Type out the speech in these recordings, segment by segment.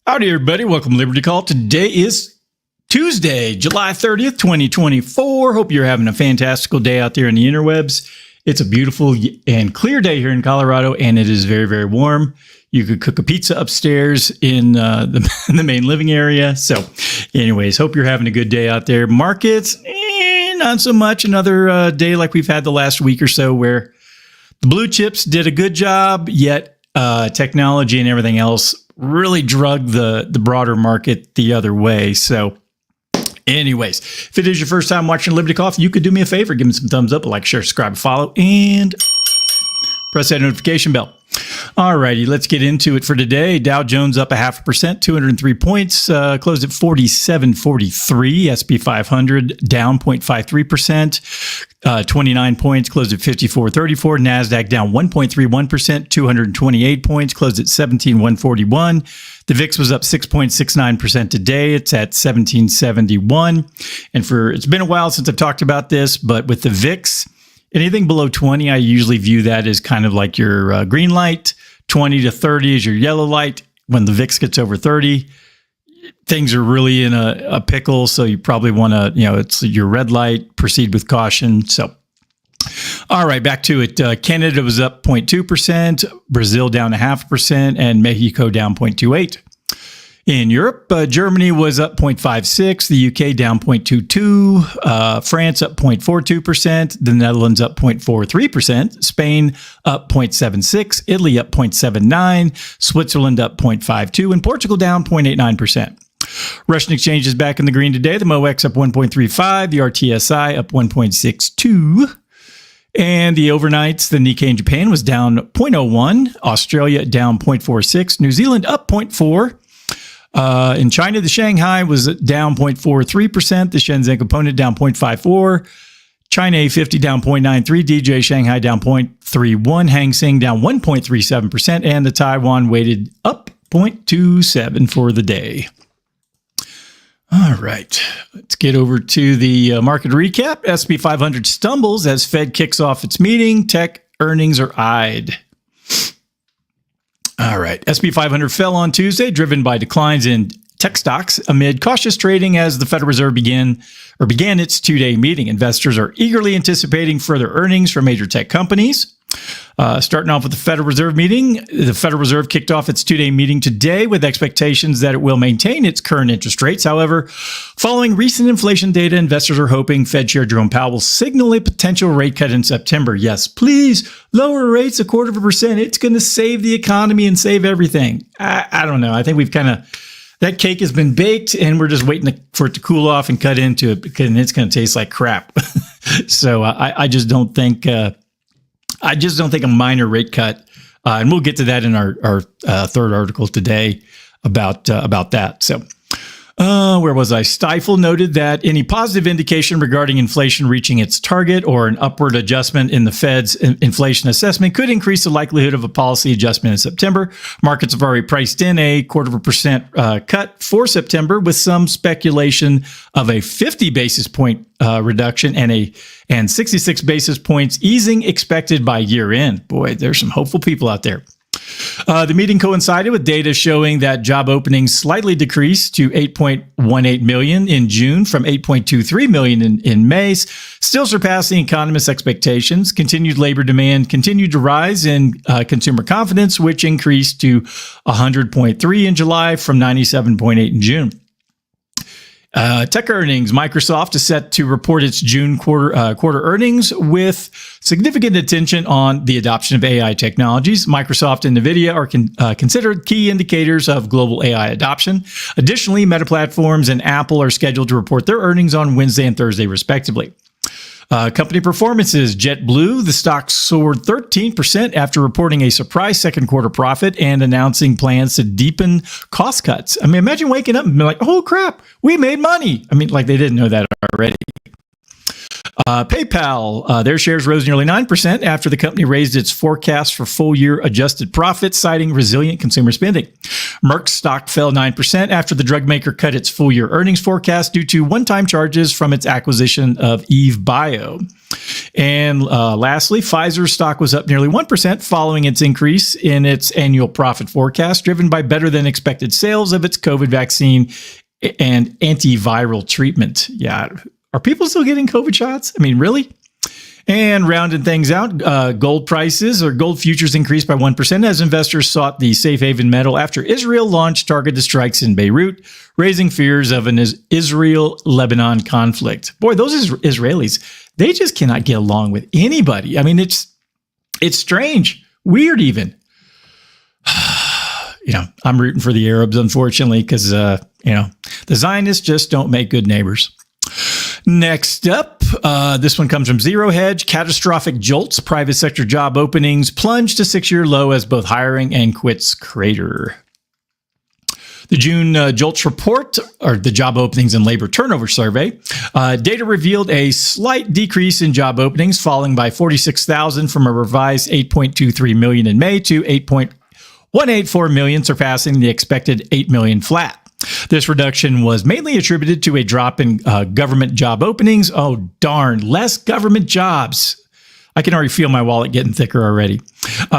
Howdy, everybody. Welcome to Liberty Call. Today is Tuesday, July 30th, 2024. Hope you're having a fantastical day out there in the interwebs. It's a beautiful and clear day here in Colorado, and it is very, very warm. You could cook a pizza upstairs in the main living area. So anyways, hope you're having a good day out there. Markets, not so much. Another day like we've had the last week or so where the blue chips did a good job, yet technology and everything else really drug the broader market the other way. So anyways, if it is your first time watching Liberty Call, you could do me a favor, give me some thumbs up, like, share, subscribe, follow, and press that notification bell. All righty, let's get into it for today. Dow Jones up 0.5%, 203 points, closed at 4743. SP 500 down 0.53%, 29 points, closed at 5434. NASDAQ down 1.31%, 228 points, closed at 17141. The VIX was up 6.69% today. It's at 1771. And it's been a while since I've talked about this, but with the VIX, anything below 20, I usually view that as kind of like your green light. 20 to 30 is your yellow light. When the VIX gets over 30, things are really in a pickle. So you probably want to, it's your red light, proceed with caution. So, all right, back to it. Canada was up 0.2%, Brazil down 0.5%, and Mexico down 0.28%. In Europe, Germany was up 0.56%, the UK down 0.22%, France up 0.42%, the Netherlands up 0.43%, Spain up 0.76%, Italy up 0.79%, Switzerland up 0.52%, and Portugal down 0.89%. Russian exchange is back in the green today. The MOEX up 1.35%, the RTSI up 1.62%. And the overnights, the Nikkei in Japan was down 0.01%, Australia down 0.46%, New Zealand up 0.4%. In China, the Shanghai was down 0.43%, the Shenzhen component down 0.54%, China A50 down 0.93%, DJ Shanghai down 0.31%, Hang Seng down 1.37%, and the Taiwan weighted up 0.27% for the day. All right, let's get over to the market recap. SP 500 stumbles as Fed kicks off its meeting. Tech earnings are eyed. All right. SP 500 fell on Tuesday, driven by declines in tech stocks amid cautious trading as the Federal Reserve began its two-day meeting. Investors are eagerly anticipating further earnings from major tech companies. Starting off with the Federal Reserve meeting, the Federal Reserve kicked off its two-day meeting today with expectations that it will maintain its current interest rates. However, following recent inflation data, investors are hoping Fed Chair Jerome Powell will signal a potential rate cut in September. Yes, please lower rates 0.25%. It's going to save the economy and save everything. I don't know. I think we've that cake has been baked and we're just waiting for it to cool off and cut into it because it's going to taste like crap. So I just don't think a minor rate cut, and we'll get to that in our third article today about that. So, where was I? Stifel noted that any positive indication regarding inflation reaching its target or an upward adjustment in the Fed's inflation assessment could increase the likelihood of a policy adjustment in September. Markets have already priced in a 0.25% cut for September, with some speculation of a 50 basis point reduction and 66 basis points easing expected by year end. Boy, there's some hopeful people out there. The meeting coincided with data showing that job openings slightly decreased to 8.18 million in June from 8.23 million in May, still surpassing economists' expectations. Continued labor demand continued to rise in consumer confidence, which increased to 100.3 in July from 97.8 in June. Tech earnings. Microsoft is set to report its June quarter earnings with significant attention on the adoption of AI technologies. Microsoft and NVIDIA are considered key indicators of global AI adoption. Additionally, Meta Platforms and Apple are scheduled to report their earnings on Wednesday and Thursday, respectively. Company performances. JetBlue, the stock soared 13% after reporting a surprise second quarter profit and announcing plans to deepen cost cuts. I mean, imagine waking up and be like, oh crap, we made money. I mean, like they didn't know that already. PayPal, their shares rose nearly 9% after the company raised its forecast for full-year adjusted profits, citing resilient consumer spending. Merck's stock fell 9% after the drug maker cut its full-year earnings forecast due to one-time charges from its acquisition of Eve Bio. And lastly, Pfizer's stock was up nearly 1% following its increase in its annual profit forecast, driven by better-than-expected sales of its COVID vaccine and antiviral treatment. Yeah. Are people still getting COVID shots? I mean, really? And rounding things out, gold prices or gold futures increased by 1% as investors sought the safe haven metal after Israel launched targeted strikes in Beirut, raising fears of an Israel-Lebanon conflict. Boy, those Israelis, they just cannot get along with anybody. I mean, it's strange, weird even. I'm rooting for the Arabs, unfortunately, because, the Zionists just don't make good neighbors. Next up, this one comes from Zero Hedge. Catastrophic JOLTS private sector job openings plunged to 6-year low as both hiring and quits crater. The June JOLTS report, or the Job Openings and Labor Turnover Survey, data revealed a slight decrease in job openings, falling by 46,000 from a revised 8.23 million in May to 8.184 million, surpassing the expected 8 million flat. This reduction was mainly attributed to a drop in government job openings. Oh, darn, less government jobs. I can already feel my wallet getting thicker already,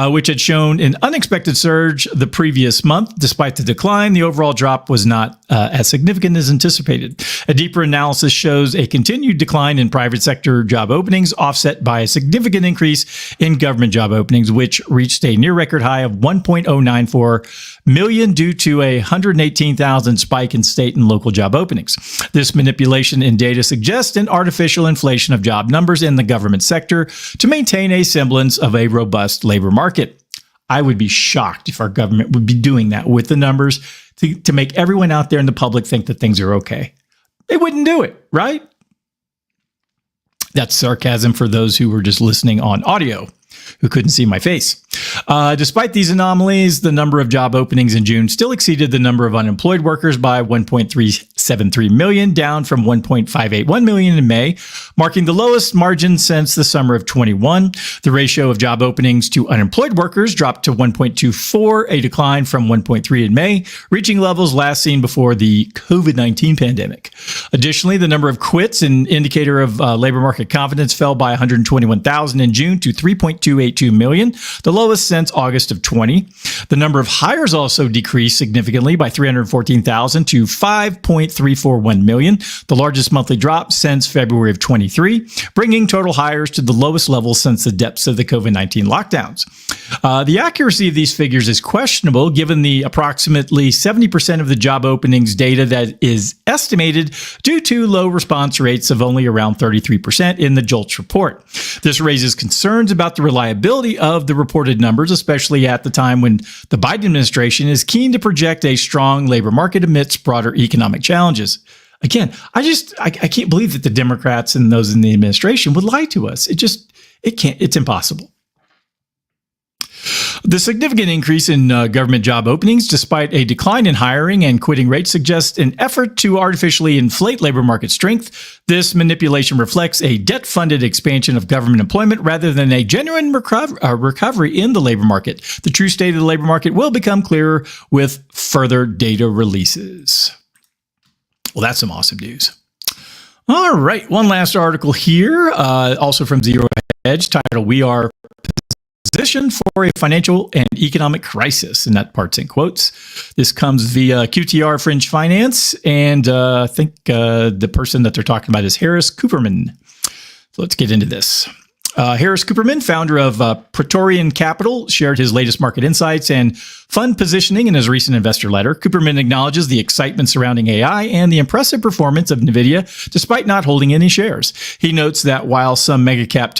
which had shown an unexpected surge the previous month. Despite the decline, the overall drop was not as significant as anticipated. A deeper analysis shows a continued decline in private sector job openings, offset by a significant increase in government job openings, which reached a near record high of 1.094 million due to a 118,000 spike in state and local job openings. This manipulation in data suggests an artificial inflation of job numbers in the government sector to maintain a semblance of a robust labor market. I would be shocked if our government would be doing that with the numbers to make everyone out there in the public think that things are okay. They wouldn't do it, right? That's sarcasm for those who were just listening on audio, who couldn't see my face. Despite these anomalies, the number of job openings in June still exceeded the number of unemployed workers by 1.373 million, down from 1.581 million in May, marking the lowest margin since the summer of 21. The ratio of job openings to unemployed workers dropped to 1.24, a decline from 1.3 in May, reaching levels last seen before the COVID-19 pandemic. Additionally, the number of quits, an indicator of labor market confidence, fell by 121,000 in June to 3.282 million, the lowest since August of 20. The number of hires also decreased significantly by 314,000 to 5.341 million, the largest monthly drop since February of 23, bringing total hires to the lowest level since the depths of the COVID-19 lockdowns. The accuracy of these figures is questionable given the approximately 70% of the job openings data that is estimated due to low response rates of only around 33% in the JOLTS report. This raises concerns about the reliability of the reported numbers, especially at the time when the Biden administration is keen to project a strong labor market amidst broader economic challenges. Again, I can't believe that the Democrats and those in the administration would lie to us. It's impossible. The significant increase in government job openings, despite a decline in hiring and quitting rates, suggests an effort to artificially inflate labor market strength. This manipulation reflects a debt-funded expansion of government employment rather than a genuine recovery in the labor market. The true state of the labor market will become clearer with further data releases. Well, that's some awesome news. All right, one last article here, also from Zero Hedge, titled "We Are Positioned for a Financial and Economic Crisis," and that part's in quotes. This comes via QTR Fringe Finance, and I think the person that they're talking about is Harris Cooperman. So let's get into this. Harris Cooperman, founder of Praetorian Capital, shared his latest market insights and fund positioning in his recent investor letter. Cooperman acknowledges the excitement surrounding AI and the impressive performance of NVIDIA despite not holding any shares. He notes that while some mega-cap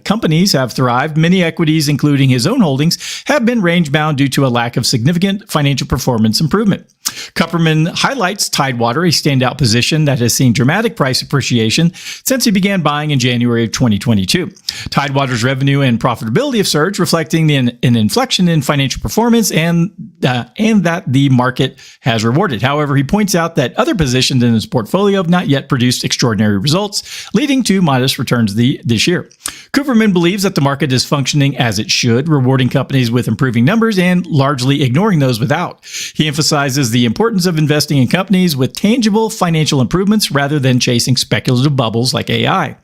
companies have thrived, many equities, including his own holdings, have been range-bound due to a lack of significant financial performance improvement. Cooperman highlights Tidewater, a standout position that has seen dramatic price appreciation since he began buying in January of 2022. Tidewater's revenue and profitability have surged, reflecting an inflection in financial performance and and that the market has rewarded. However, he points out that other positions in his portfolio have not yet produced extraordinary results, leading to modest returns this year. Cooperman believes that the market is functioning as it should, rewarding companies with improving numbers and largely ignoring those without. He emphasizes the importance of investing in companies with tangible financial improvements rather than chasing speculative bubbles like AI.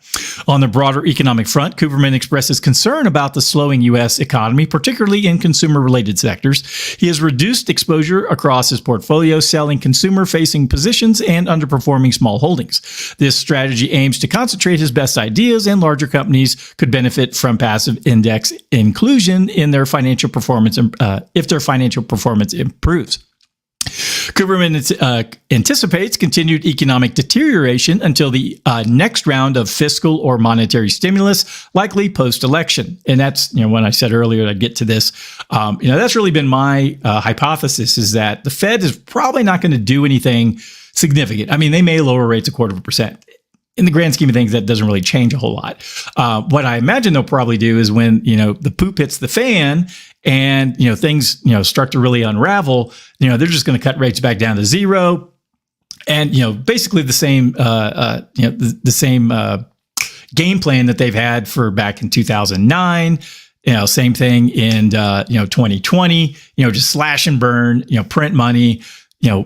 On the broader economic front, Cooperman expresses concern about the slowing U.S. economy, particularly in consumer-related sectors. He has reduced exposure across his portfolio, selling consumer-facing positions and underperforming small holdings. This strategy aims to concentrate his best ideas, and larger companies could benefit from passive index inclusion in their financial performance if their financial performance improves. Cooperman anticipates continued economic deterioration until the next round of fiscal or monetary stimulus, likely post-election. And that's, when I said earlier I'd get to this, that's really been my hypothesis, is that the Fed is probably not going to do anything significant. I mean, they may lower rates 0.25%. In the grand scheme of things, that doesn't really change a whole lot. What I imagine they'll probably do is when, the poop hits the fan and, things, start to really unravel, they're just going to cut rates back down to zero. And, basically the same, the same game plan that they've had for back in 2009, same thing in, 2020, just slash and burn, print money,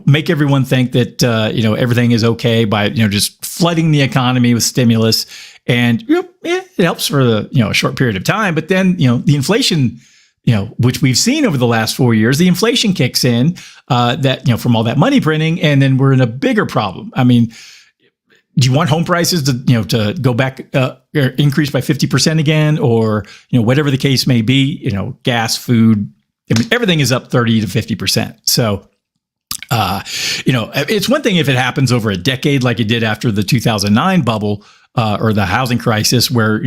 make everyone think that, everything is okay by, just flooding the economy with stimulus. And, it helps for a short period of time. But then, the inflation, which we've seen over the last 4 years, the inflation kicks in from all that money printing. And then we're in a bigger problem. I mean, do you want home prices to go back, increase by 50% again, or, whatever the case may be, gas, food, everything is up 30 to 50%. So, it's one thing if it happens over a decade, like it did after the 2009 bubble or the housing crisis, where,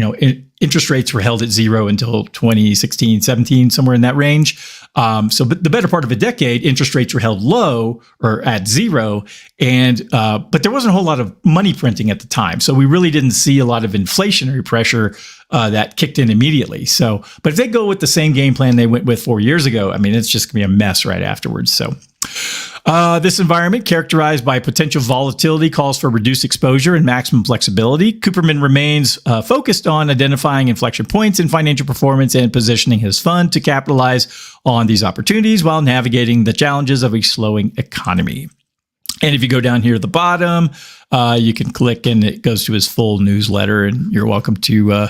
interest rates were held at zero until 2016, 17, somewhere in that range. But the better part of a decade, interest rates were held low or at zero. And, but there wasn't a whole lot of money printing at the time. So we really didn't see a lot of inflationary pressure that kicked in immediately. So, but if they go with the same game plan they went with 4 years ago, I mean, it's just gonna be a mess right afterwards. So, this environment, characterized by potential volatility, calls for reduced exposure and maximum flexibility. Cooperman remains focused on identifying inflection points in financial performance and positioning his fund to capitalize on these opportunities while navigating the challenges of a slowing economy. And if you go down here at the bottom, you can click and it goes to his full newsletter, and you're welcome to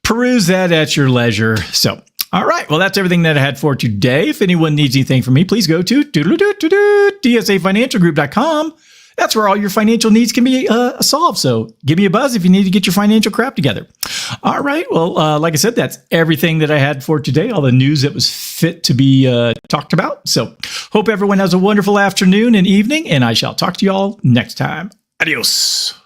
peruse that at your leisure. So, all right. Well, that's everything that I had for today. If anyone needs anything from me, please go to DSAFinancialGroup.com. That's where all your financial needs can be solved. So give me a buzz if you need to get your financial crap together. All right. Well, like I said, that's everything that I had for today. All the news that was fit to be talked about. So hope everyone has a wonderful afternoon and evening, and I shall talk to you all next time. Adios.